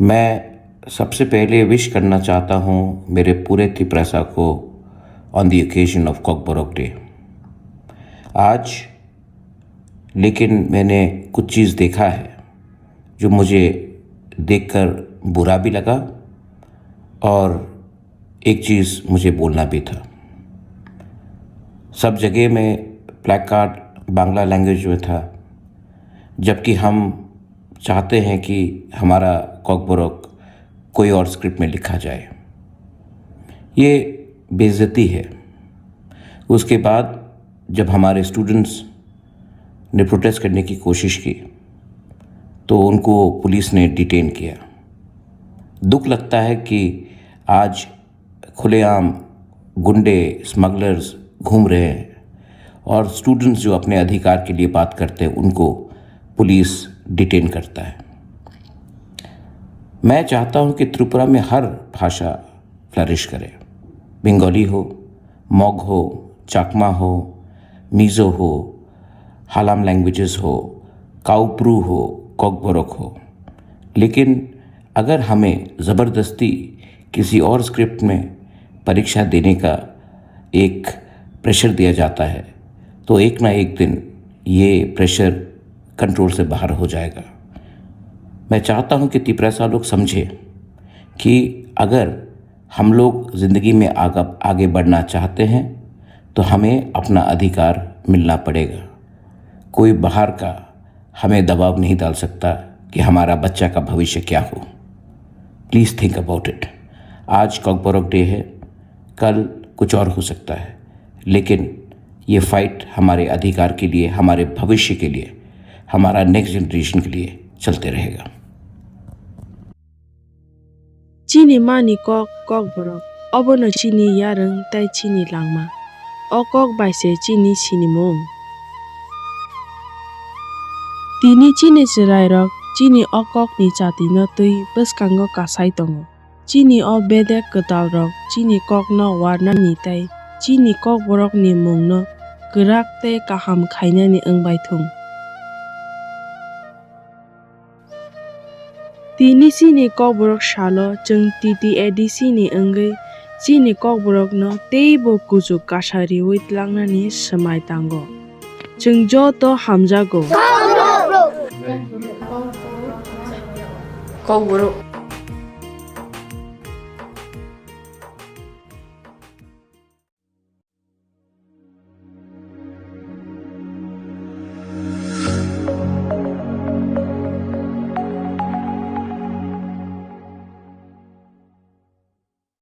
मैं सबसे पहले विश करना चाहता हूँ मेरे पूरे त्रिपुरा को on the occasion of Kokborok day. आज लेकिन मैंने कुछ चीज़ देखा है जो मुझे देखकर बुरा भी लगा और एक चीज़ मुझे बोलना भी था। सब जगह में प्लैकार्ड बांग्ला लैंग्वेज में था, जबकि हम चाहते हैं कि हमारा कॉकबोरोक कोई और स्क्रिप्ट में लिखा जाए। ये बेइज्जती है। उसके बाद जब हमारे स्टूडेंट्स ने प्रोटेस्ट करने की कोशिश की तो उनको पुलिस ने डिटेन किया। दुख लगता है कि आज खुलेआम गुंडे स्मगलर्स घूम रहे हैं और स्टूडेंट्स जो अपने अधिकार के लिए बात करते हैं उनको पुलिस डिटेन करता है। मैं चाहता हूं कि त्रिपुरा में हर भाषा फ्लरिश करे। बंगाली हो, मोग हो, चाकमा हो, मिज़ो हो, हालाम लैंग्वेजेस हो, काउप्रू हो, कॉकबोरोक हो। लेकिन अगर हमें ज़बरदस्ती किसी और स्क्रिप्ट में परीक्षा देने का एक प्रेशर दिया जाता है तो एक ना एक दिन ये प्रेशर कंट्रोल से बाहर हो जाएगा। मैं चाहता हूं कि त्रिपुरा लोग समझें कि अगर हम लोग ज़िंदगी में आगे बढ़ना चाहते हैं तो हमें अपना अधिकार मिलना पड़ेगा। कोई बाहर का हमें दबाव नहीं डाल सकता कि हमारा बच्चा का भविष्य क्या हो। Please think about it. आज कॉकबोरोक डे है, कल कुछ और हो सकता है, लेकिन ये फाइट हमारे अधिकार के लिए, हमारे भविष्य के लिए, हमारा नेक्स्ट जनरेशन के लिए चलते रहेगा। चीनी मानी कॉकबोरोक अबनो चीनी यारंग ताई चीनी लांगमा अ कॉक बाइसे चीनी चीनी मोंग तीनी चीनी चिरायरक चीनी अ कॉक नि चाती न तुई बसकांगो कासाई तंगो चीनी अ बेदे कतालरक चीनी कॉक न वारना नि ताई चीनी कॉकबोरोक नि मोंग न गराक ते काहाम खाइना नि अंगबाई थुंग तीनी चीनी कॉकबोरोक शालो चंग टीटी एडी चीनी अंगै चीनी कॉकबोरोक न तेबो कुजु कासारी वेतलांगना नि समाय तांगो चंग जो तो हमजागो कॉकबोरोक